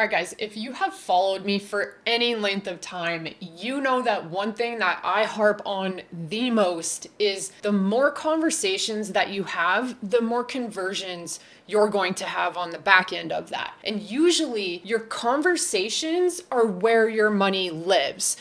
All right, guys, if you have followed me for any length of time, you know that one thing that I harp on the most is the more conversations that you have, the more conversions you're going to have on the back end of that. And usually your conversations are where your money lives.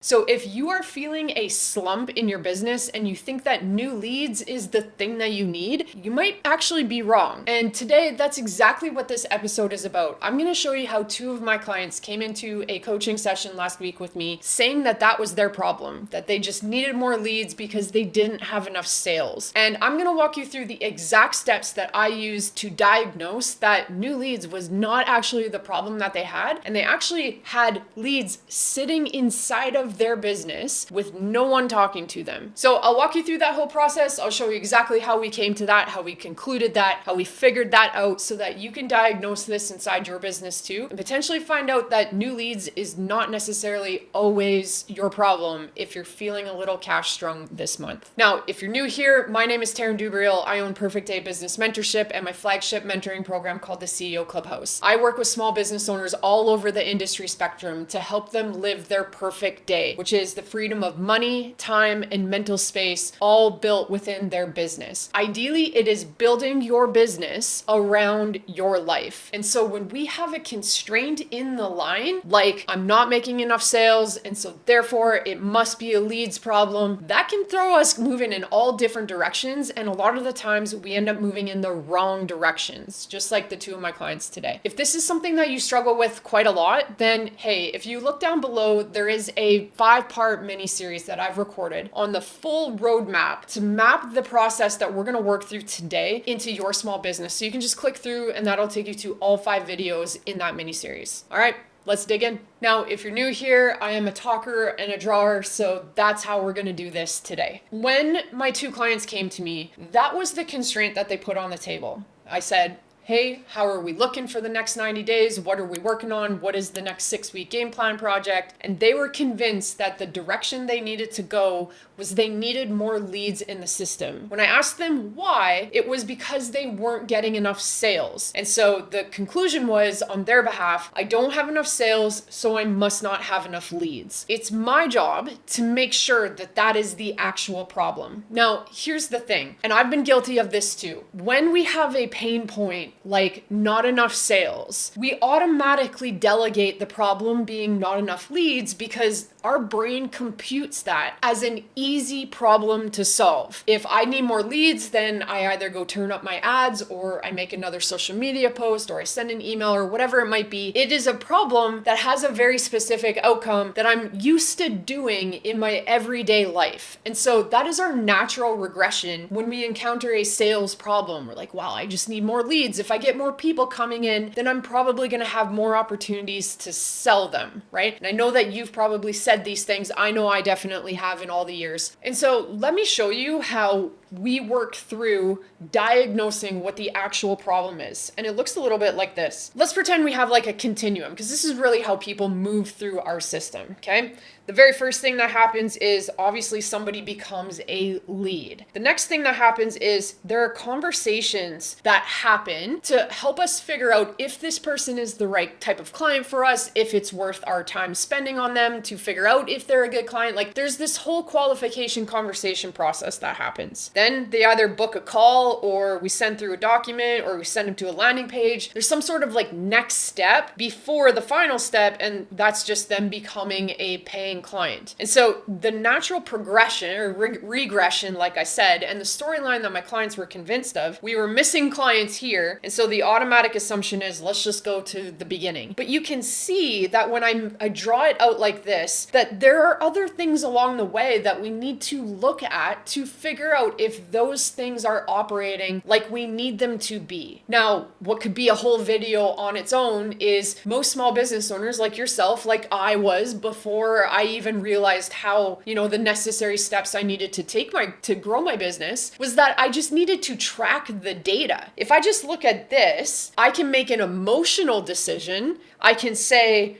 So if you are feeling a slump in your business and you think that new leads is the thing that you need, you might actually be wrong. And today, that's exactly what this episode is about. I'm going to show you how two of my clients came into a coaching session last week with me saying that that was their problem, that they just needed more leads because they didn't have enough sales. And I'm going to walk you through the exact steps that I used to diagnose that new leads was not actually the problem that they had. And they actually had leads sitting inside of their business with no one talking to them. So I'll walk you through that whole process. I'll show you exactly how we came to that, how we concluded that, how we figured that out so that you can diagnose this inside your business too, and potentially find out that new leads is not necessarily always your problem if you're feeling a little cash strung this month. Now, if you're new here, my name is Taryn Dubreuil. I own Perfect Day Business Mentorship and my flagship mentoring program called the CEO Clubhouse. I work with small business owners all over the industry spectrum to help them live their perfect day, which is the freedom of money, time, and mental space, all built within their business. Ideally, it is building your business around your life. And so when we have a constraint in the line, like I'm not making enough sales, and so therefore it must be a leads problem, that can throw us moving in all different directions. And a lot of the times we end up moving in the wrong directions, just like the two of my clients today. If this is something that you struggle with quite a lot, then hey, if you look down below, there is a 5-part mini series that I've recorded on the full roadmap to map the process that we're going to work through today into your small business. So you can just click through and that'll take you to all 5 videos in that mini series. All right, let's dig in. Now, if you're new here, I am a talker and a drawer, so that's how we're going to do this today. When my two clients came to me, that was the constraint that they put on the table. I said, hey, how are we looking for the next 90 days? What are we working on? What is the next 6-week game plan project? And they were convinced that the direction they needed to go was they needed more leads in the system. When I asked them why, it was because they weren't getting enough sales. And so the conclusion was, on their behalf, I don't have enough sales, so I must not have enough leads. It's my job to make sure that that is the actual problem. Now, here's the thing, and I've been guilty of this too. When we have a pain point, like not enough sales, we automatically delegate the problem being not enough leads because our brain computes that as an easy problem to solve. If I need more leads, then I either go turn up my ads or I make another social media post or I send an email or whatever it might be. It is a problem that has a very specific outcome that I'm used to doing in my everyday life. And so that is our natural regression when we encounter a sales problem. We're like, wow, I just need more leads. If I get more people coming in, then I'm probably going to have more opportunities to sell them, right? And I know that you've probably said these things. I know I definitely have in all the years. And so let me show you how we work through diagnosing what the actual problem is. And it looks a little bit like this. Let's pretend we have like a continuum, because this is really how people move through our system, okay? The very first thing that happens is obviously somebody becomes a lead. The next thing that happens is there are conversations that happen to help us figure out if this person is the right type of client for us, if it's worth our time spending on them to figure out if they're a good client. Like there's this whole qualification conversation process that happens. Then they either book a call or we send through a document or we send them to a landing page. There's some sort of like next step before the final step, and that's just them becoming a paying client. And so the natural progression or regression, like I said, and the storyline that my clients were convinced of, we were missing clients here. And so the automatic assumption is let's just go to the beginning. But you can see that when I draw it out like this, that there are other things along the way that we need to look at to figure out if those things are operating like we need them to be. Now, what could be a whole video on its own is most small business owners like yourself, like I was before I I even realized how, the necessary steps I needed to take to grow my business was that I just needed to track the data. If I just look at this, I can make an emotional decision. I can say,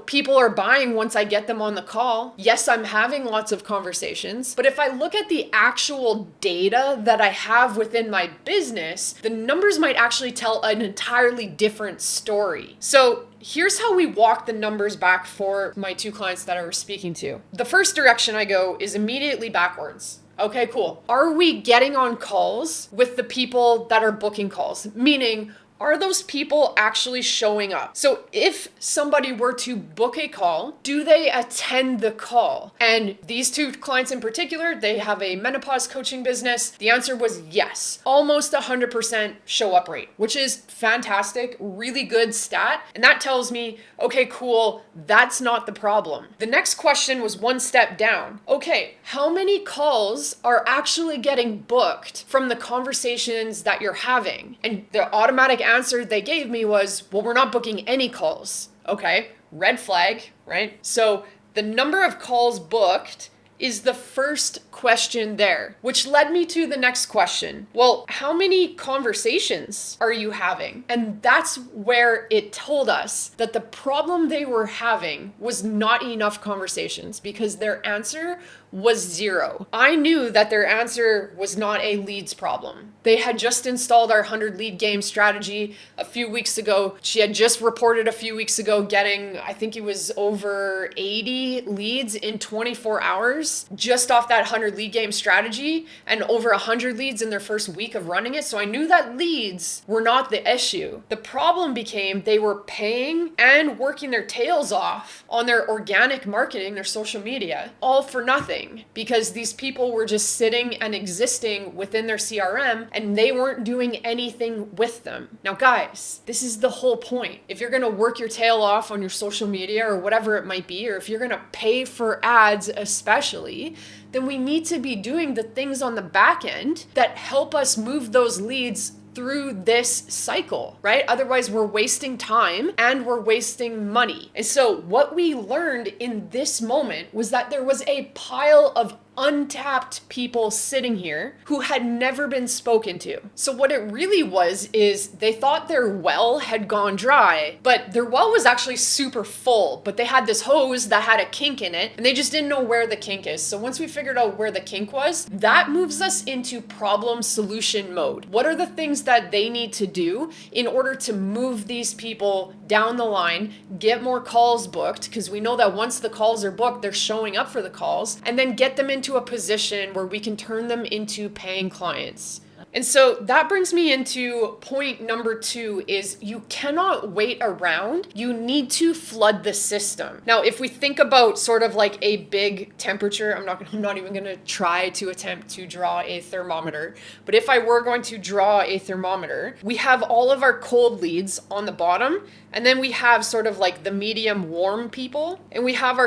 people are buying once I get them on the call. Yes, I'm having lots of conversations, but if I look at the actual data that I have within my business, the numbers might actually tell an entirely different story. So here's how we walk the numbers back for my 2 clients that I was speaking to. The first direction I go is immediately backwards. Okay, cool. Are we getting on calls with the people that are booking calls? Meaning, are those people actually showing up? So if somebody were to book a call, do they attend the call? And these 2 clients in particular, they have a menopause coaching business. The answer was yes. Almost 100% show up rate, which is fantastic, really good stat. And that tells me, okay, cool, that's not the problem. The next question was one step down. Okay, how many calls are actually getting booked from the conversations that you're having? And the automatic answer they gave me was, well, we're not booking any calls. Okay, red flag, right? So the number of calls booked is the first question there, which led me to the next question. Well, how many conversations are you having? And that's where it told us that the problem they were having was not enough conversations, because their answer was 0. I knew that their answer was not a leads problem. They had just installed our 100 lead game strategy a few weeks ago. She had just reported a few weeks ago getting, I think it was over 80 leads in 24 hours just off that 100 lead game strategy, and over 100 leads in their first week of running it. So I knew that leads were not the issue. The problem became they were paying and working their tails off on their organic marketing, their social media, all for nothing, because these people were just sitting and existing within their CRM and they weren't doing anything with them. Now, guys, this is the whole point. If you're going to work your tail off on your social media or whatever it might be, or if you're going to pay for ads especially, then we need to be doing the things on the back end that help us move those leads through this cycle, right? Otherwise, we're wasting time and we're wasting money. And so what we learned in this moment was that there was a pile of untapped people sitting here who had never been spoken to. So what it really was is they thought their well had gone dry, but their well was actually super full, but they had this hose that had a kink in it and they just didn't know where the kink is. So once we figured out where the kink was, that moves us into problem solution mode. What are the things that they need to do in order to move these people down the line, get more calls booked, because we know that once the calls are booked, they're showing up for the calls, and then get them into a position where we can turn them into paying clients. And so that brings me into point number 2 is you cannot wait around. You need to flood the system. Now, if we think about sort of like a big temperature, I'm not even going to try to attempt to draw a thermometer, but if I were going to draw a thermometer, we have all of our cold leads on the bottom, and then we have sort of like the medium warm people, and we have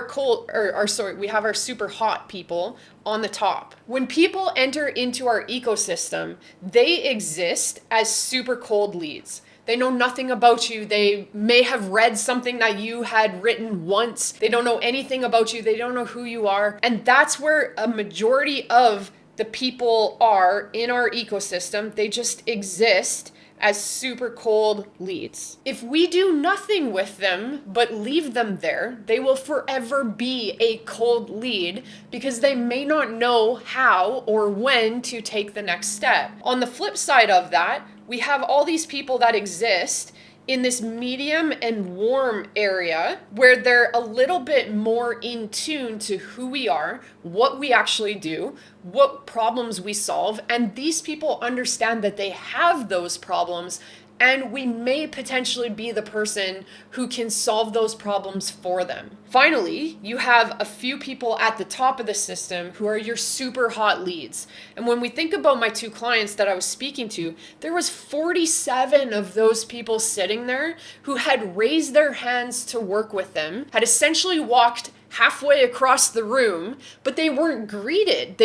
we have our super hot people on the top. When people enter into our ecosystem, they exist as super cold leads. They know nothing about you. They may have read something that you had written once. They don't know anything about you. They don't know who you are. And that's where a majority of the people are in our ecosystem. They just exist as super cold leads. If we do nothing with them but leave them there, they will forever be a cold lead because they may not know how or when to take the next step. On the flip side of that, we have all these people that exist in this medium and warm area where they're a little bit more in tune to who we are, what we actually do, what problems we solve, and these people understand that they have those problems, and we may potentially be the person who can solve those problems for them. Finally, you have a few people at the top of the system who are your super hot leads. And when we think about my 2 clients that I was speaking to, there was 47 of those people sitting there who had raised their hands to work with them, had essentially walked halfway across the room, but they weren't greeted.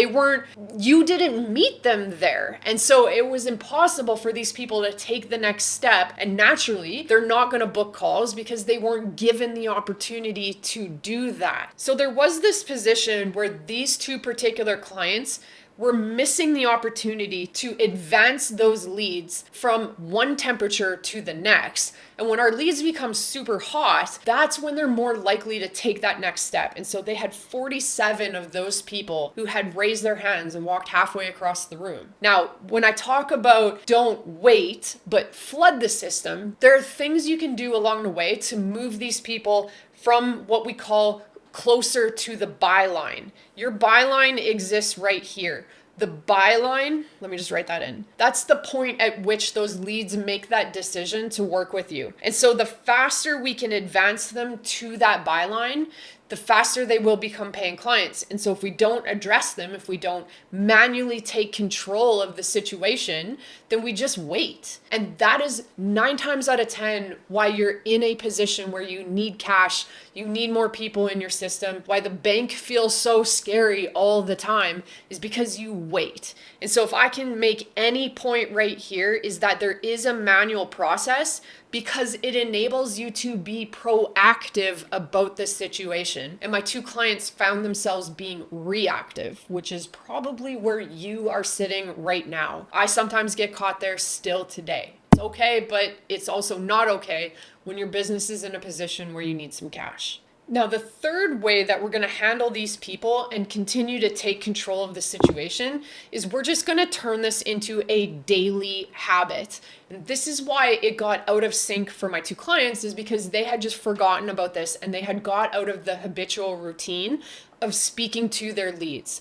You didn't meet them there. And so it was impossible for these people to take the next step. And naturally, they're not going to book calls because they weren't given the opportunity to do that. So there was this position where these two particular clients we're missing the opportunity to advance those leads from one temperature to the next. And when our leads become super hot, that's when they're more likely to take that next step. And so they had 47 of those people who had raised their hands and walked halfway across the room. Now, when I talk about don't wait, but flood the system, there are things you can do along the way to move these people from what we call closer to the byline. Your byline exists right here. The byline, let me just write that in. That's the point at which those leads make that decision to work with you. And so the faster we can advance them to that byline, the faster they will become paying clients. And so if we don't address them, if we don't manually take control of the situation, then we just wait. And that is 9 times out of 10 why you're in a position where you need cash, you need more people in your system, why the bank feels so scary all the time is because you wait. And so if I can make any point right here is that there is a manual process because it enables you to be proactive about the situation. And my 2 clients found themselves being reactive, which is probably where you are sitting right now. I sometimes get caught there still today. It's okay, but it's also not okay when your business is in a position where you need some cash. Now, the third way that we're going to handle these people and continue to take control of the situation is we're just going to turn this into a daily habit. And this is why it got out of sync for my 2 clients, is because they had just forgotten about this and they had got out of the habitual routine of speaking to their leads.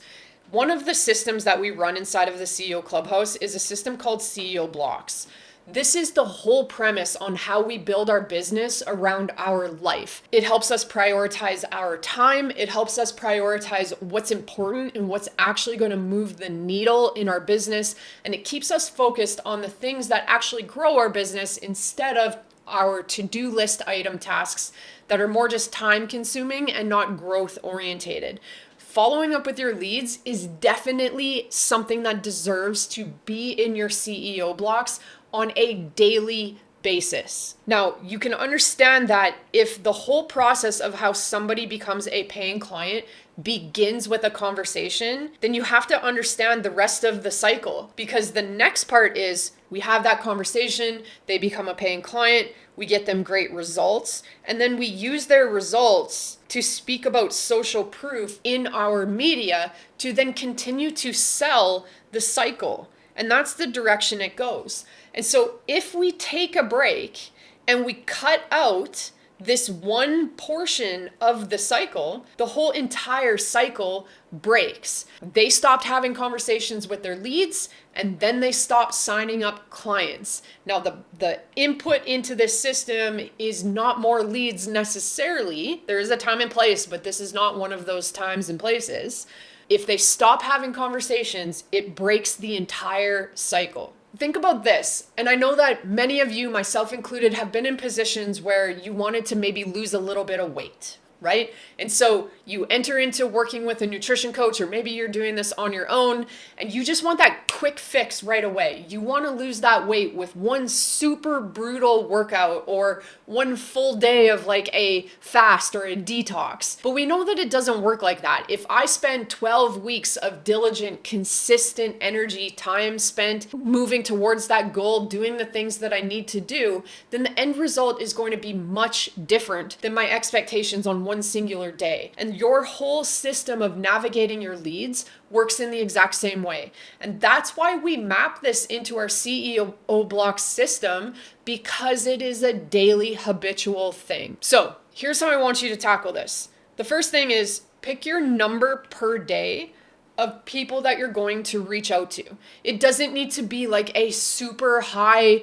One of the systems that we run inside of the CEO Clubhouse is a system called CEO Blocks. This is the whole premise on how we build our business around our life. It helps us prioritize our time. It helps us prioritize what's important and what's actually going to move the needle in our business. And it keeps us focused on the things that actually grow our business instead of our to-do list item tasks that are more just time consuming and not growth orientated. Following up with your leads is definitely something that deserves to be in your CEO blocks on a daily basis. Now, you can understand that if the whole process of how somebody becomes a paying client begins with a conversation, then you have to understand the rest of the cycle, because the next part is we have that conversation, they become a paying client, we get them great results, and then we use their results to speak about social proof in our media to then continue to sell the cycle. And that's the direction it goes. And so if we take a break and we cut out this one portion of the cycle, the whole entire cycle breaks. They stopped having conversations with their leads, and then they stopped signing up clients. Now, the input into this system is not more leads necessarily. There is a time and place, but this is not one of those times and places. If they stop having conversations, it breaks the entire cycle. Think about this, and I know that many of you, myself included, have been in positions where you wanted to maybe lose a little bit of weight, right? And so you enter into working with a nutrition coach, or maybe you're doing this on your own, and you just want that quick fix right away. You want to lose that weight with one super brutal workout or one full day of like a fast or a detox. But we know that it doesn't work like that. If I spend 12 weeks of diligent, consistent energy, time spent moving towards that goal, doing the things that I need to do, then the end result is going to be much different than my expectations on one singular day. And your whole system of navigating your leads works in the exact same way. And that's why we map this into our CEO block system, because it is a daily habitual thing. So here's how I want you to tackle this. The first thing is pick your number per day of people that you're going to reach out to. It doesn't need to be like a super high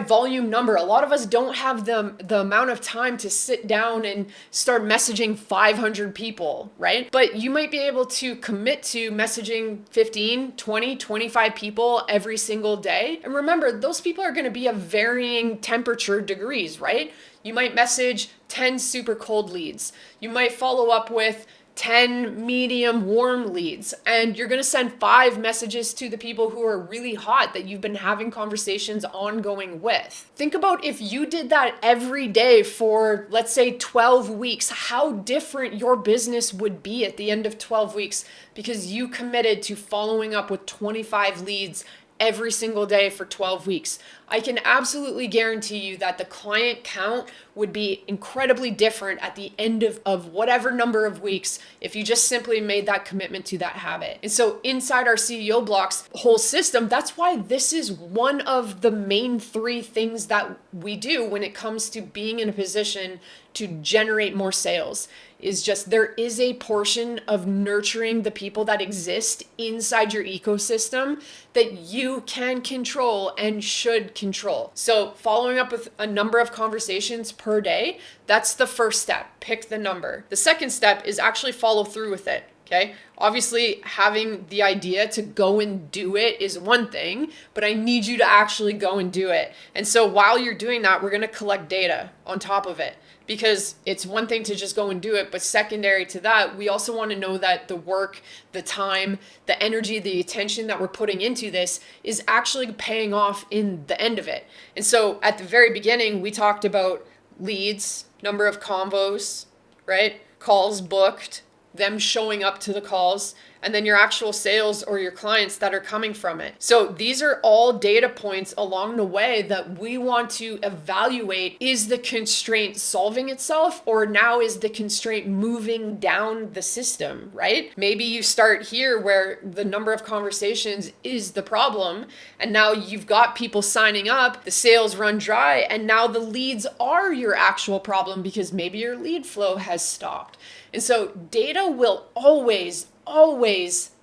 volume number. A lot of us don't have the amount of time to sit down and start messaging 500 people, right? But you might be able to commit to messaging 15, 20, 25 people every single day. And remember, those people are going to be of varying temperature degrees, right? You might message 10 super cold leads. You might follow up with 10 medium warm leads, and you're going to send 5 messages to the people who are really hot that you've been having conversations ongoing with. Think about if you did that every day for, let's say, 12 weeks, how different your business would be at the end of 12 weeks because you committed to following up with 25 leads every single day for 12 weeks. I can absolutely guarantee you that the client count would be incredibly different at the end of whatever number of weeks if you just simply made that commitment to that habit. And so inside our CEO Blocks whole system, that's why this is one of the main 3 things that we do when it comes to being in a position to generate more sales. Is just there is a portion of nurturing the people that exist inside your ecosystem that you can control and should control. So following up with a number of conversations per day, that's the first step. Pick the number. The second step is actually follow through with it. Okay. Obviously, having the idea to go and do it is one thing, but I need you to actually go and do it. And so while you're doing that, we're going to collect data on top of it. Because it's one thing to just go and do it, but secondary to that, we also want to know that the work, the time, the energy, the attention that we're putting into this is actually paying off in the end of it. And so at the very beginning, we talked about leads, number of convos, right? Calls booked, them showing up to the calls, and then your actual sales or your clients that are coming from it. So these are all data points along the way that we want to evaluate. Is the constraint solving itself, or now is the constraint moving down the system, right? Maybe you start here where the number of conversations is the problem, and now you've got people signing up, the sales run dry, and now the leads are your actual problem because maybe your lead flow has stopped. And so data will always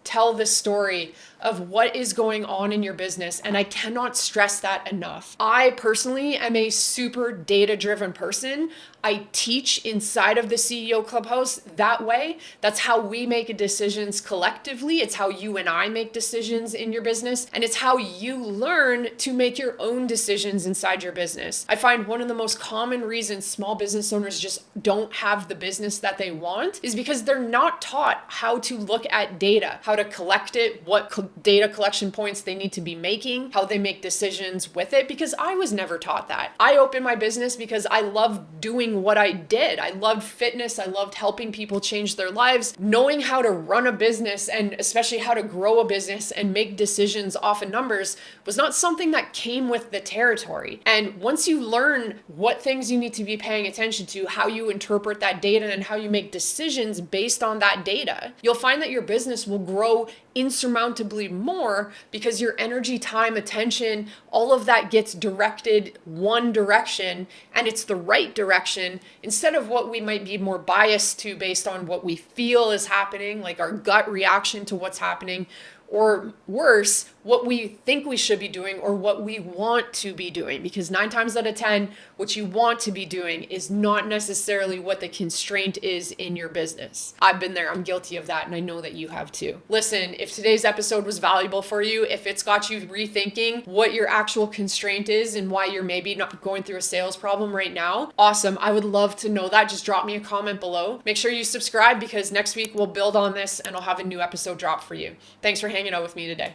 tell the story of what is going on in your business. And I cannot stress that enough. I personally am a super data-driven person. I teach inside of the CEO Clubhouse that way. That's how we make decisions collectively. It's how you and I make decisions in your business. And it's how you learn to make your own decisions inside your business. I find one of the most common reasons small business owners just don't have the business that they want is because they're not taught how to look at data, how to collect it, what data collection points they need to be making, how they make decisions with it, because I was never taught that. I opened my business because I loved doing what I did. I loved fitness. I loved helping people change their lives. Knowing how to run a business and especially how to grow a business and make decisions off of numbers was not something that came with the territory. And once you learn what things you need to be paying attention to, how you interpret that data and how you make decisions based on that data, you'll find that your business will grow insurmountably more because your energy, time, attention, all of that gets directed one direction, and it's the right direction instead of what we might be more biased to based on what we feel is happening, like our gut reaction to what's happening, or worse, what we think we should be doing or what we want to be doing. Because 9 times out of 10, what you want to be doing is not necessarily what the constraint is in your business. I've been there. I'm guilty of that. And I know that you have too. Listen, if today's episode was valuable for you, if it's got you rethinking what your actual constraint is and why you're maybe not going through a sales problem right now, awesome. I would love to know that. Just drop me a comment below. Make sure you subscribe because next week we'll build on this and I'll have a new episode drop for you. Thanks for hanging out with me today.